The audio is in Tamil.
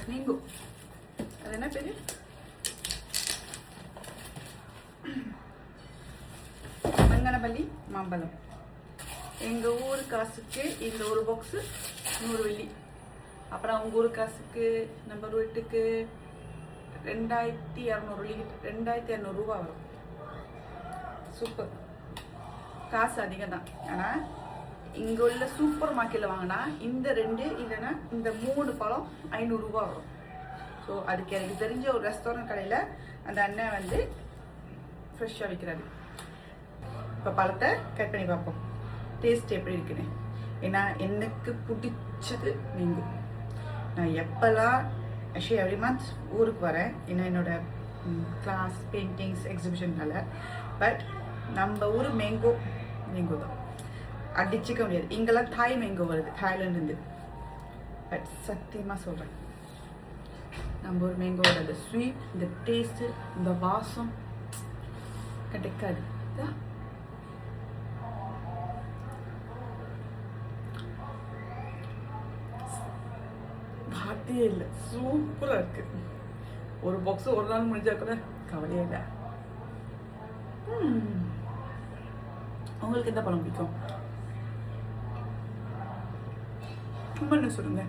மேங்கோ. அது என்ன பேரு? பங்கனப்பள்ளி மாம்பழம். எங்கள் ஊர் காசுக்கு இந்த ஒரு பாக்ஸு 100 வெள்ளி. அப்புறம் அவங்க ஊர் காசுக்கு நம்ம வீட்டுக்கு 2200 ரூபா வரும். சூப்பர். காசு அதிகம் தான். ஆனால் இங்கே உள்ள சூப்பர் மார்க்கெட்டில் வாங்கினா இந்த 2 இல்லைன்னா இந்த 3 பழம் 500 ரூபா வரும். ஸோ அதுக்கு எனக்கு தெரிஞ்ச ஒரு ரெஸ்டாரண்ட் கடையில் அந்த அண்ணன் வந்து ஃப்ரெஷ்ஷாக விற்கிறாரு. இப்போ பழத்தை கட் பண்ணி பார்ப்போம் டேஸ்ட் எப்படி இருக்குன்னு. ஏன்னா எனக்கு பிடிச்சது மேங்கோ. நான் எப்போல்லாம் ஆக்சுவலி எவ்ரி மந்த் ஊருக்கு வரேன், ஏன்னா என்னோட கிளாஸ் பெயிண்டிங்ஸ் எக்ஸிபிஷன்னால. பட் நம்ம ஊர் மேங்கோ தான், அடிச்சுக்க முடியாது. இங்கெல்லாம் தாய் மேங்கோ வருது தாய்லாந்துலேருந்து. பட் சத்தியமாக சொல்கிறேன், நம்ம ஊர் மேங்கோட அந்த ஸ்வீட், இந்த டேஸ்ட்டு, இந்த வாசம் கிடைக்காது. வார்த்தையே இல்லை, சூப்பராக இருக்கு. ஒரு பாக்ஸ் ஒரு நாள் முடிஞ்சா கூட கவலையே இல்லை. உங்களுக்கு எந்த பழம் பிடிக்கும்? சொல்லுங்க.